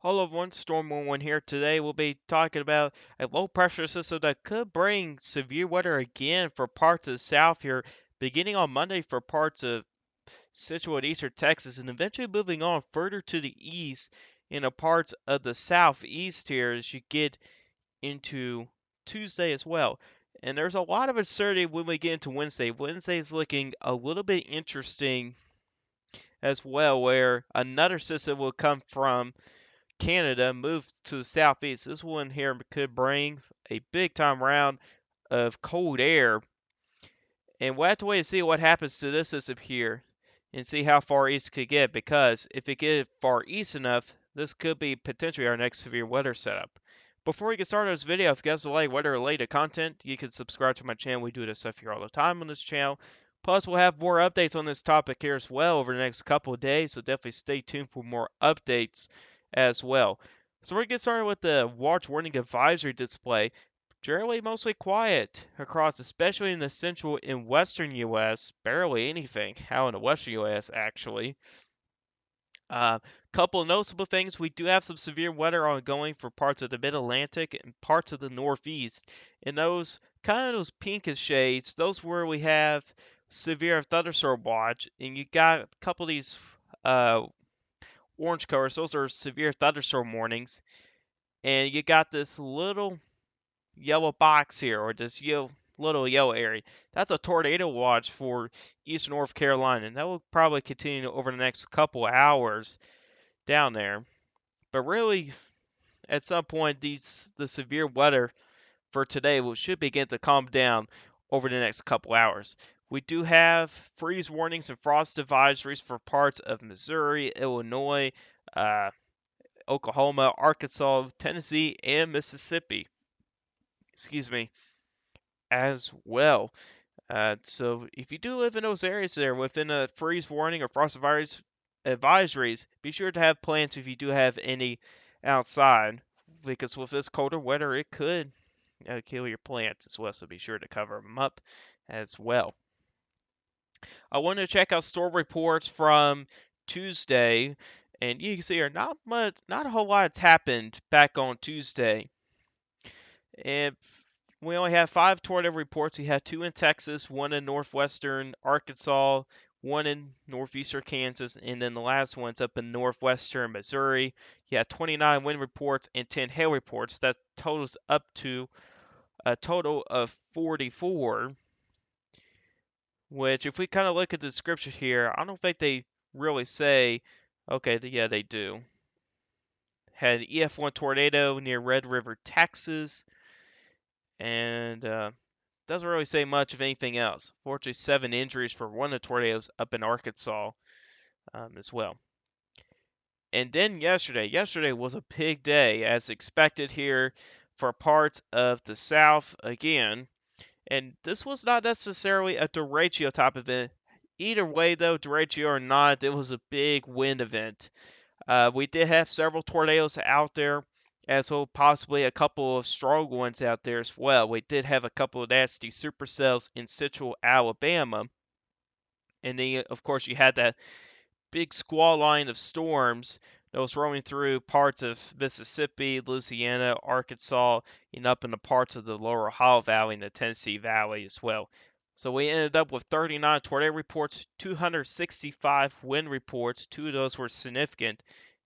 Hello everyone, Storm 11 here. Today we'll be talking about a low pressure system that could bring severe weather again for parts of the south here, beginning on Monday for parts of central and eastern Texas, and eventually moving on further to the east into parts of the southeast here as you get into Tuesday as well. And there's a lot of uncertainty when we get into Wednesday. Wednesday is looking a little bit interesting as well, where another system will come from Canada moved to the southeast. This one here could bring a big time round of cold air, and we'll have to wait and see what happens to this system here and see how far east it could get, because if it gets far east enough, this could be potentially our next severe weather setup. Before we get started on this video, if you guys like weather related content, you can subscribe to my channel. We do this stuff here all the time on this channel. Plus, we'll have more updates on this topic here as well over the next couple of days, so definitely stay tuned for more updates as well. So we're going to get started with the watch warning advisory display. Generally mostly quiet across, especially in the central and western U.S. Barely anything out in the western U.S. actually. Couple of noticeable things: we do have some severe weather ongoing for parts of the Mid-Atlantic and parts of the Northeast. And those kind of those pinkish shades, those where we have severe thunderstorm watch, and you got a couple of these uh, orange colors. Those are severe thunderstorm warnings, and you got this little yellow box here, or this little yellow area. That's a tornado watch for eastern North Carolina, and that will probably continue over the next couple hours down there. But really, at some point, the severe weather for today should begin to calm down over the next couple hours. We do have freeze warnings and frost advisories for parts of Missouri, Illinois, uh, Oklahoma, Arkansas, Tennessee, and Mississippi. Excuse me, as well. So if you do live in those areas there within a freeze warning or frost advisories, be sure to have plants if you do have any outside, because with this colder weather, it could kill your plants as well. So be sure to cover them up as well. I wanted to check out storm reports from Tuesday, and you can see here not a whole lot has happened back on Tuesday. And we only have 5 tornado reports. We had 2 in Texas, 1 in northwestern Arkansas, 1 in northeastern Kansas, and then the last one's up in northwestern Missouri. You had 29 wind reports and 10 hail reports. That totals up to a total of 44, which if we kind of look at the description here, I don't think they really say, okay, yeah, they do. Had an EF1 tornado near Red River, Texas, and doesn't really say much of anything else. Fortunately, 7 injuries for one of the tornadoes up in Arkansas as well. And then yesterday was a big day as expected here for parts of the South again. And this was not necessarily a derecho type event. Either way, though, derecho or not, it was a big wind event. We did have several tornadoes out there, as well possibly a couple of strong ones out there as well. We did have a couple of nasty supercells in central Alabama. And then, of course, you had that big squall line of storms that was roaming through parts of Mississippi, Louisiana, Arkansas, and up into parts of the lower Ohio Valley and the Tennessee Valley as well. So we ended up with 39 tornado reports, 265 wind reports. 2 of those were significant.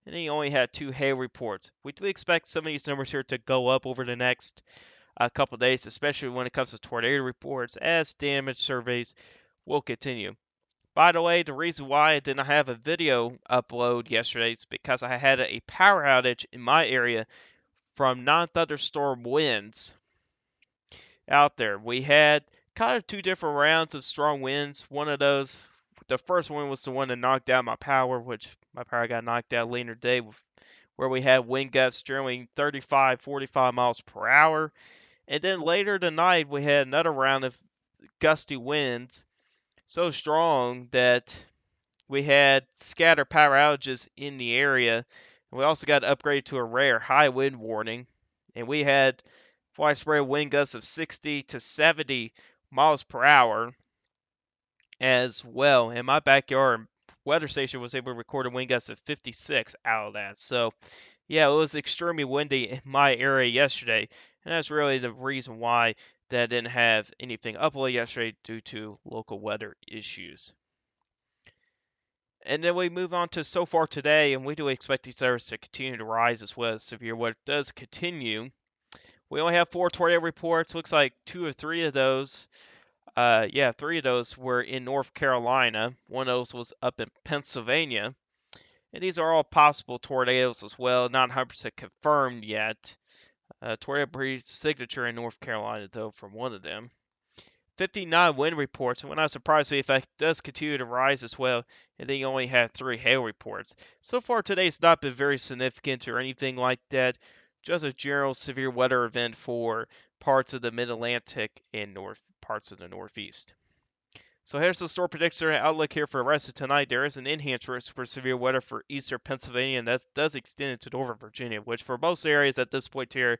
And then you only had 2 hail reports. We do expect some of these numbers here to go up over the next couple of days, especially when it comes to tornado reports, as damage surveys will continue. By the way, the reason why I did not have a video upload yesterday is because I had a power outage in my area from non-thunderstorm winds out there. We had kind of 2 different rounds of strong winds. One of those, the first one was the one that knocked out my power, which my power got knocked out later today, where we had wind gusts generally 35, 45 miles per hour. And then later tonight, we had another round of gusty winds so strong that we had scattered power outages in the area. We also got upgraded to a rare high wind warning, and we had widespread wind gusts of 60 to 70 miles per hour as well. In my backyard, weather station was able to record a wind gust of 56 out of that. So, Yeah, it was extremely windy in my area yesterday, and that's really the reason why that I didn't have anything uploaded yesterday due to local weather issues. And then we move on to so far today, and we do expect these areas to continue to rise as well as severe weather does continue. We only have 4 tornado reports. Looks like 2 or 3 of those, yeah, 3 of those were in North Carolina. One of those was up in Pennsylvania. And these are all possible tornadoes as well, not 100% confirmed yet. Tornado breeze signature in North Carolina, though, from one of them. 59 wind reports, and we're not surprised if that does continue to rise as well, and then you only have 3 hail reports. So far today, it's not been very significant or anything like that, just a general severe weather event for parts of the mid-Atlantic and north parts of the Northeast. So here's the storm predictor outlook here for the rest of tonight. There is an enhanced risk for severe weather for eastern Pennsylvania, and that does extend into northern Virginia, which for most areas at this point here,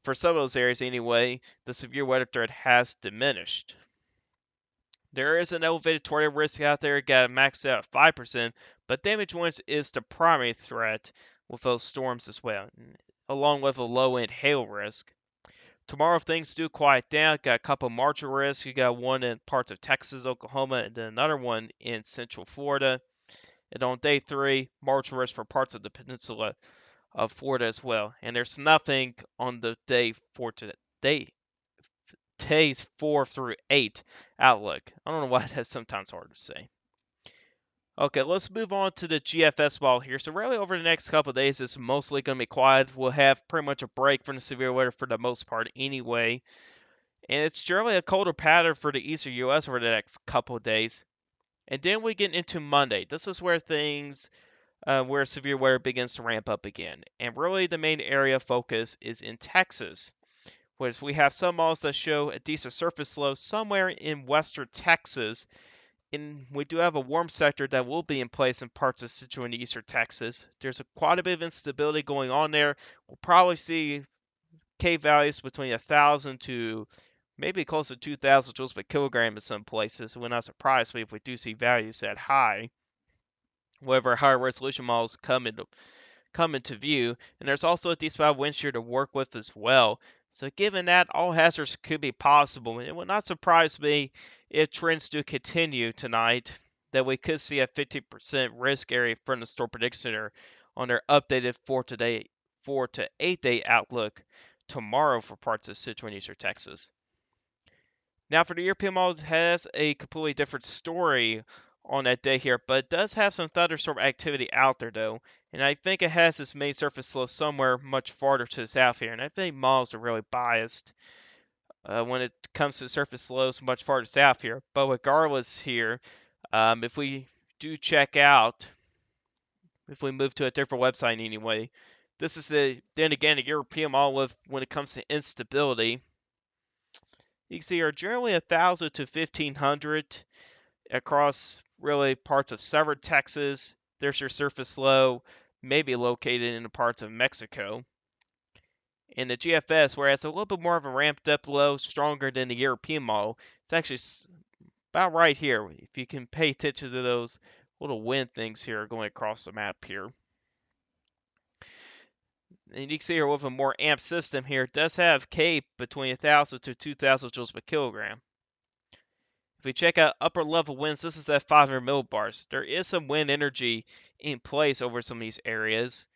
for some of those areas anyway, the severe weather threat has diminished. There is an elevated tornado risk out there, got maxed out at 5%, but damage winds is the primary threat with those storms as well, along with a low end hail risk. Tomorrow, if things do quiet down, got a couple marginal risks. You got one in parts of Texas, Oklahoma, and then another one in central Florida. And on day 3, marginal risk for parts of the peninsula of Florida as well. And there's nothing on the days 4 through 8 outlook. I don't know why that's sometimes hard to say. Okay, let's move on to the Gfs model here. So really over the next couple of days, it's mostly going to be quiet. We'll have pretty much a break from the severe weather for the most part anyway. And it's generally a colder pattern for the eastern U.S. over the next couple of days. And then we get into Monday. This is where where severe weather begins to ramp up again. And really the main area of focus is in Texas, which we have some models that show a decent surface low somewhere in western Texas. And we do have a warm sector that will be in place in parts of central and eastern Texas. There's quite a bit of instability going on there. We'll probably see K values between 1,000 to maybe close to 2,000 joules per kilogram in some places. It would not surprise me if we do see values that high. However, higher resolution models come into view, and there's also a decent amount of wind shear to work with as well. So given that, all hazards could be possible, and it would not surprise me if trends do continue tonight, that we could see a 50% risk area from the Storm Prediction Center on their updated 4 to 8 day outlook tomorrow for parts of Central and Eastern Texas. Now for the European model, it has a completely different story on that day here, but it does have some thunderstorm activity out there though, and I think it has its main surface low somewhere much farther to the south here, and I think models are really biased when it comes to surface lows much farther south here. But regardless here, if we do check out, if we move to a different website anyway, this is then again a European model with when it comes to instability. You can see are generally 1,000 to 1,500 across really parts of southern Texas. There's your surface low, maybe located in the parts of Mexico. In the GFS, whereas a little bit more of a ramped up low, stronger than the European model, it's actually about right here. If you can pay attention to those little wind things here going across the map here. And you can see here with a more amped system here, it does have K between 1,000 to 2,000 joules per kilogram. If we check out upper level winds, this is at 500 millibars. There is some wind energy in place over some of these areas.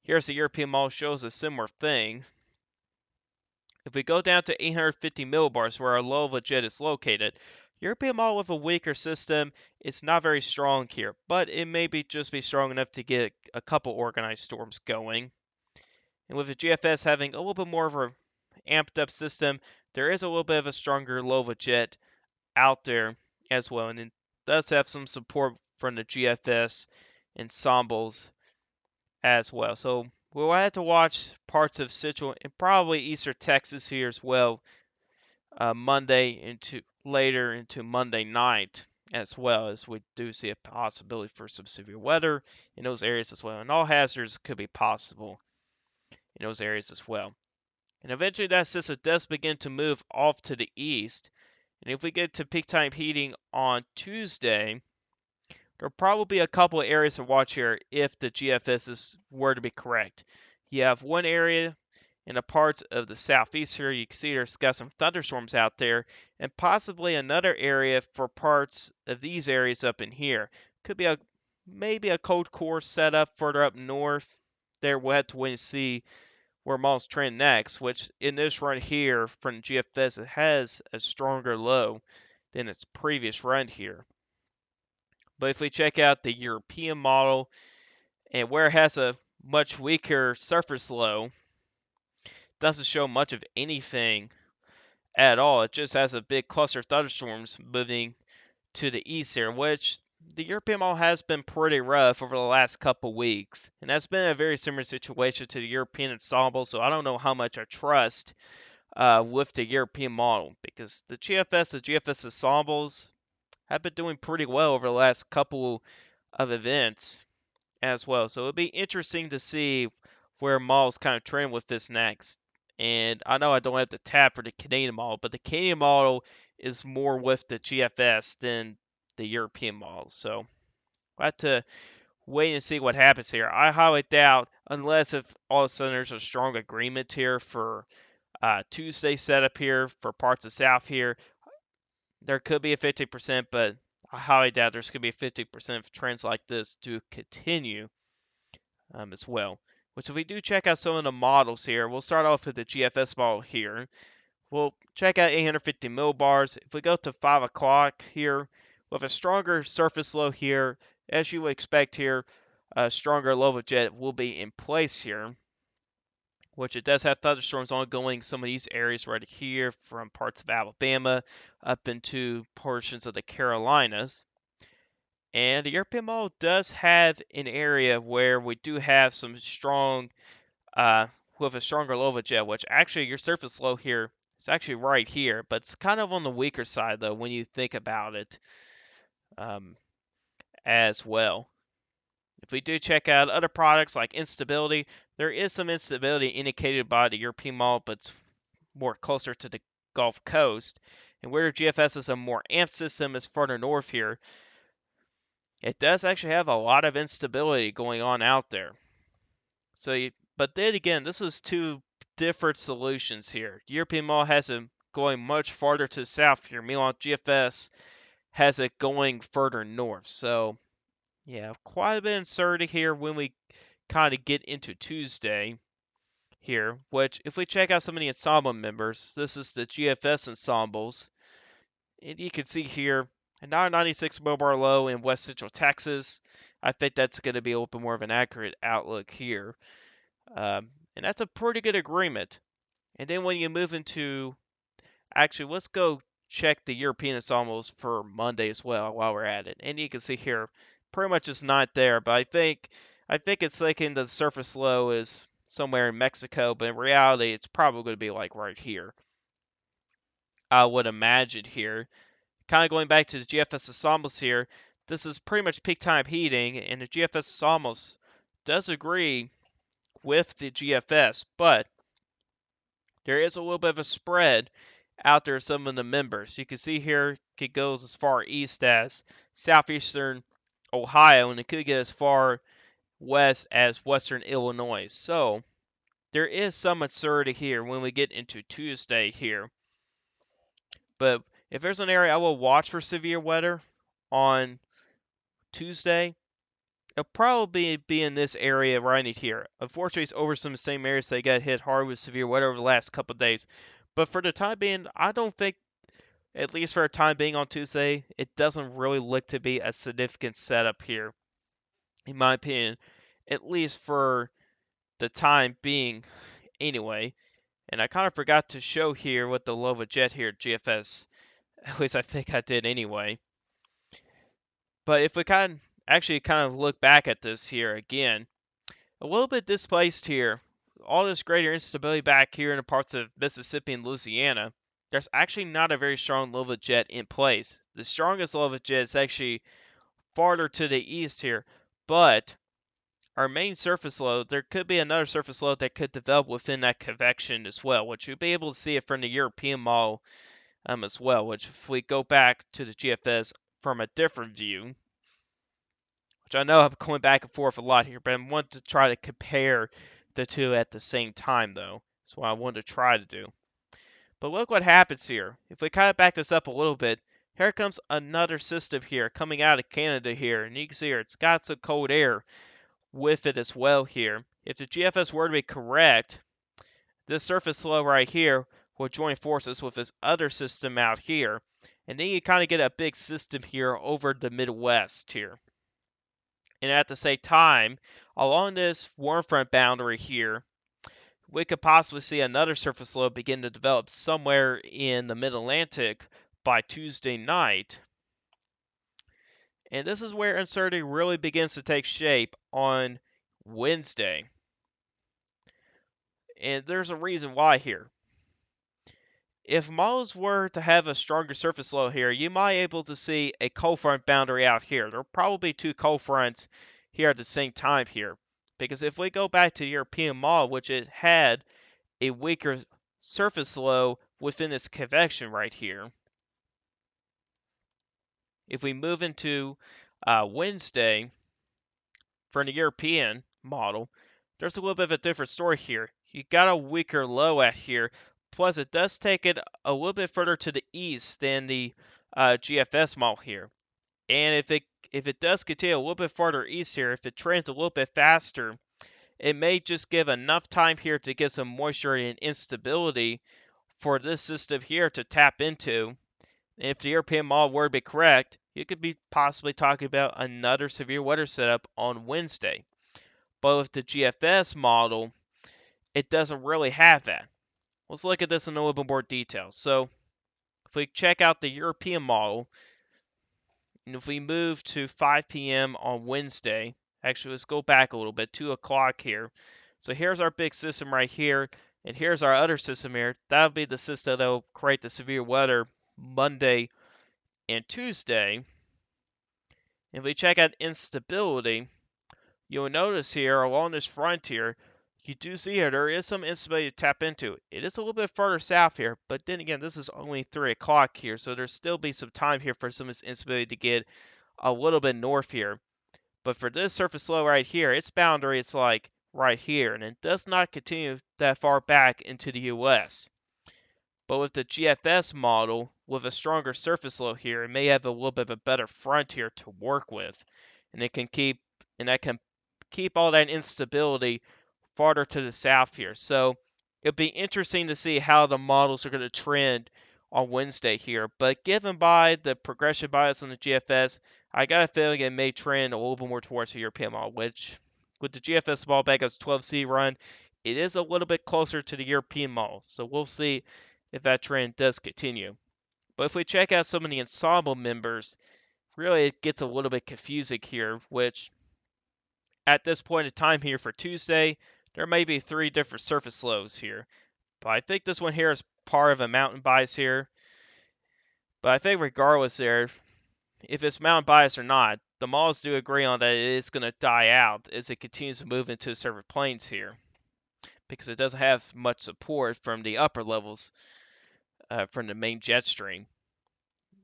Here's the European model shows a similar thing. If we go down to 850 millibars where our low of a jet is located, European model with a weaker system, it's not very strong here, but it may just be strong enough to get a couple organized storms going. And with the GFS having a little bit more of an amped up system, there is a little bit of a stronger low of a jet out there as well, and it does have some support from the GFS ensembles as well. So we'll have to watch parts of Central and probably Eastern Texas here as well, Monday into later into Monday night, as well as we do see a possibility for some severe weather in those areas as well. And all hazards could be possible in those areas as well. And eventually that system does begin to move off to the east. And if we get to peak time heating on Tuesday, there'll probably be a couple of areas to watch here if the GFSs were to be correct. You have one area in the parts of the southeast here. You can see there's got some thunderstorms out there, and possibly another area for parts of these areas up in here. Could be maybe a cold core setup further up north. There we'll have to wait and see where model's trend next, which in this run here from GFS, it has a stronger low than its previous run here. But if we check out the European model, and where it has a much weaker surface low, doesn't show much of anything at all. It just has a big cluster of thunderstorms moving to the east here, which the European model has been pretty rough over the last couple weeks. And that's been a very similar situation to the European ensemble, so I don't know how much I trust with the European model, because the GFS ensembles have been doing pretty well over the last couple of events as well. So it'll be interesting to see where models kind of trend with this next. And I know I don't have the tab for the Canadian model, but the Canadian model is more with the GFS than the European model. So we'll have to wait and see what happens here. I highly doubt, unless if all of a sudden there's a strong agreement here for Tuesday setup here for parts of South here, there could be a 50%, but I highly doubt there's going to be a 50% of trends like this to continue as well. Which if we do check out some of the models here, we'll start off with the GFS model here. We'll check out 850 millibars. If we go to 5 o'clock here, with a stronger surface low here, as you would expect here, a stronger low jet will be in place here, which it does have thunderstorms ongoing some of these areas right here from parts of Alabama up into portions of the Carolinas. And the European model does have an area where we do have some strong, with a stronger low jet, which actually your surface low here is actually right here, but it's kind of on the weaker side though when you think about it um, as well. If we do check out other products like instability, there is some instability indicated by the European model, but it's more closer to the Gulf Coast. And where GFS is a more amped system is further north here, it does actually have a lot of instability going on out there. So, but then again, this is two different solutions here. European model has it going much farther to the south here. Meanwhile, GFS has it going further north. So, yeah, quite a bit of uncertainty here when we kind of get into Tuesday here. Which, if we check out some of the ensemble members, this is the GFS ensembles. And you can see here a 996 millibar low in West Central Texas. I think that's going to be a little bit more of an accurate outlook here. And that's a pretty good agreement. And then when you move into, actually, let's go check the European ensembles for Monday as well while we're at it. And you can see here, pretty much it's not there, but I think it's thinking the surface low is somewhere in Mexico, but in reality, it's probably going to be like right here. I would imagine here. Kind of going back to the GFS ensembles here, this is pretty much peak time heating, and the GFS ensembles does agree with the GFS, but there is a little bit of a spread out there, some of the members. You can see here it goes as far east as southeastern Ohio, and it could get as far west as western Illinois. So there is some uncertainty here when we get into Tuesday here. But if there's an area I will watch for severe weather on Tuesday, it'll probably be in this area right in here. Unfortunately, it's over some of the same areas that got hit hard with severe weather over the last couple of days. But for the time being, I don't think, at least for a time being on Tuesday, it doesn't really look to be a significant setup here, in my opinion, at least for the time being anyway. And I kind of forgot to show here what the Lova Jet here at GFS, at least I think I did anyway. But if we kind of look back at this here again, a little bit displaced here. All this greater instability back here in the parts of Mississippi and Louisiana. There's actually not a very strong Lova jet in place. The strongest Lova jet is actually farther to the east here, but our main surface low, there could be another surface low that could develop within that convection as well, which you'll be able to see it from the European model as well, which if we go back to the GFS from a different view, which I know I'm going back and forth a lot here, but I want to try to compare the two at the same time, though. That's what I wanted to try to do. But look what happens here. If we kind of back this up a little bit, here comes another system here coming out of Canada here. And you can see here, it's got some cold air with it as well here. If the GFS were to be correct, this surface low right here will join forces with this other system out here. And then you kind of get a big system here over the Midwest here. And at the same time, along this warm front boundary here, we could possibly see another surface low begin to develop somewhere in the mid-Atlantic by Tuesday night. And this is where uncertainty really begins to take shape on Wednesday. And there's a reason why here. If models were to have a stronger surface low here, you might be able to see a cold front boundary out here. There will probably be two cold fronts here at the same time here. Because if we go back to the European model, which it had a weaker surface low within its convection right here. If we move into Wednesday for the European model, there's a little bit of a different story here. You got a weaker low at here, plus it does take it a little bit further to the east than the GFS model here. And if it does continue a little bit farther east here, if it trends a little bit faster, it may just give enough time here to get some moisture and instability for this system here to tap into. If the European model were to be correct, you could be possibly talking about another severe weather setup on Wednesday. But with the GFS model, it doesn't really have that. Let's look at this in a little bit more detail. So if we check out the European model, and if we move to 5 p.m. on Wednesday, actually let's go back a little bit, 2 o'clock here. So here's our big system right here, and here's our other system here. That'll be the system that will create the severe weather Monday and Tuesday. If we check out instability, you'll notice here along this front here, you do see here there is some instability to tap into. It is a little bit further south here, but then again, this is only 3 o'clock here, so there'll still be some time here for some of this instability to get a little bit north here. But for this surface low right here, its boundary is like right here, and it does not continue that far back into the US. But with the GFS model, with a stronger surface low here, it may have a little bit of a better front here to work with. And that can keep all that instability farther to the south here. So it'll be interesting to see how the models are going to trend on Wednesday here. But given by the progression bias on the GFS, I got a feeling it may trend a little bit more towards the European model, which with the GFS model back as 12C run, it is a little bit closer to the European model. So we'll see if that trend does continue. But if we check out some of the ensemble members, really it gets a little bit confusing here, which at this point in time here for Tuesday, there may be 3 different surface lows here. But I think this one here is part of a mountain bias here. But I think regardless there, if it's mountain bias or not, the models do agree on that it is going to die out as it continues to move into the server planes here. Because it doesn't have much support from the upper levels from the main jet stream.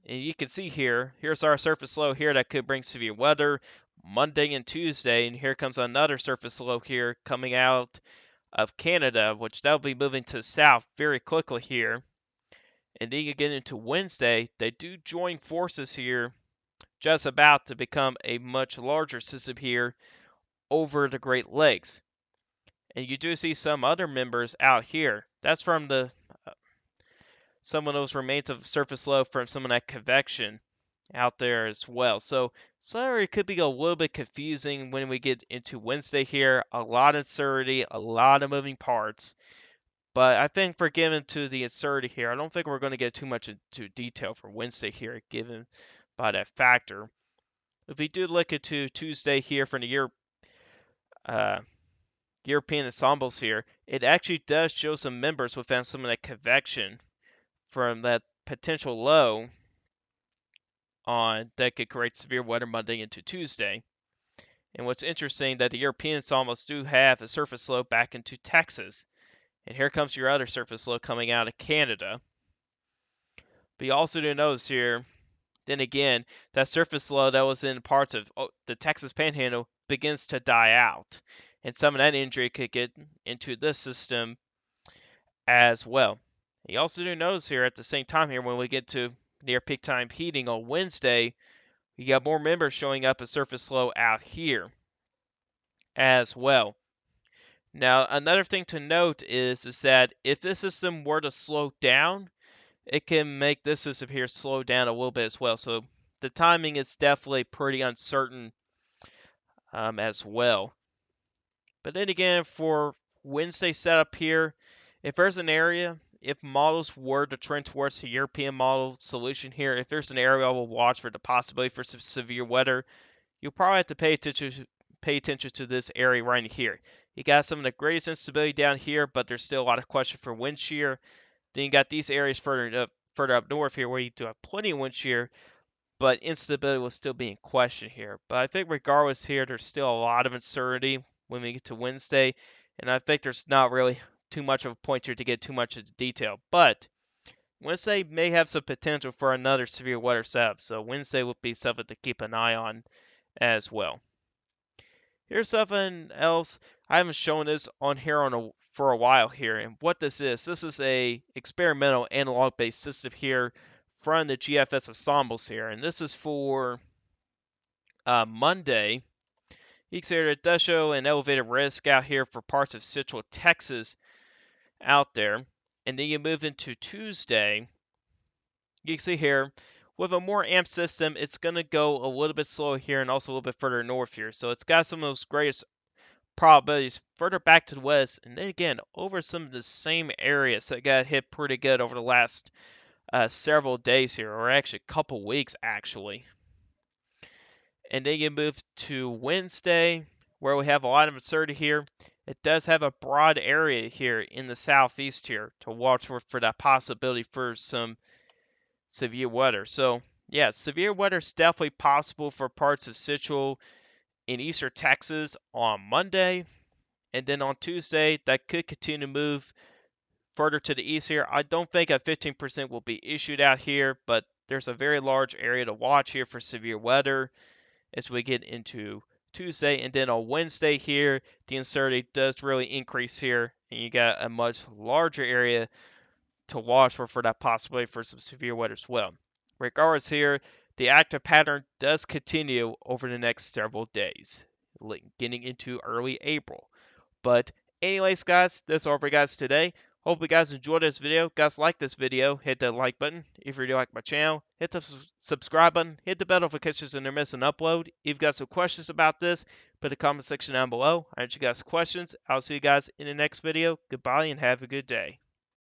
And you can see here, here's our surface low here that could bring severe weather Monday and Tuesday. And here comes another surface low here coming out of Canada, which that'll be moving to the south very quickly here. And then you get into Wednesday, they do join forces here, just about to become a much larger system here over the Great Lakes. And you do see some other members out here. That's from the some of those remains of surface low from some of that convection out there as well. So sorry, it could be a little bit confusing when we get into Wednesday here. A lot of uncertainty, a lot of moving parts. But I think for given to the uncertainty here, I don't think we're going to get too much into detail for Wednesday here, given by that factor. If we do look into Tuesday here from the European ensembles here, it actually does show some members within some of that convection from that potential low on that could create severe weather Monday into Tuesday. And what's interesting that the Europeans almost do have a surface low back into Texas. And here comes your other surface low coming out of Canada. But you also do notice here, then again, that surface low that was in parts of the Texas Panhandle begins to die out. and some of that injury could get into this system as well. You also do notice here at the same time here when we get to near peak time heating on Wednesday, you got more members showing up at surface low out here as well. Now, another thing to note is that if this system were to slow down, it can make this system here slow down a little bit as well. So the timing is definitely pretty uncertain as well. But then again, for Wednesday setup here, if there's an area, if models were to trend towards the European model solution here, if there's an area I will watch for the possibility for some severe weather, you'll probably have to pay attention to this area right here. You got some of the greatest instability down here, but there's still a lot of question for wind shear. Then you got these areas further up north here where you do have plenty of wind shear, but instability will still be in question here. But I think regardless here, there's still a lot of uncertainty when we get to Wednesday, and I think there's not really too much of a point here to get too much into detail. But Wednesday may have some potential for another severe weather setup, so Wednesday will be something to keep an eye on as well. Here's something else. I haven't shown this on here for a while here, and what this is a experimental analog-based system here from the GFS ensembles here, and this is for Monday. You can see it does show an elevated risk out here for parts of central Texas out there, and then you move into Tuesday. You can see here with a more amped system, it's going to go a little bit slower here and also a little bit further north here. So it's got some of those greatest probabilities further back to the west, and then again over some of the same areas that got hit pretty good over the last several days here, or actually a couple weeks actually. And then you move to Wednesday, where we have a lot of uncertainty here. It does have a broad area here in the southeast here to watch for that possibility for some severe weather. So yeah, severe weather is definitely possible for parts of Central and Eastern Texas on Monday. And then on Tuesday, that could continue to move further to the east here. I don't think a 15% will be issued out here, but there's a very large area to watch here for severe weather as we get into Tuesday. And then on Wednesday here, the uncertainty does really increase here, and you got a much larger area to watch for that possibility for some severe weather as well. Regardless here, the active pattern does continue over the next several days, getting into early April. But anyways, guys, that's all for you guys today. Hope you guys enjoyed this video. Guys, like this video, hit that like button. If you do like my channel, hit the subscribe button, hit the bell notifications so you never miss an upload. If you've got some questions about this, put in the comment section down below. I answer you guys questions. I'll see you guys in the next video. Goodbye and have a good day.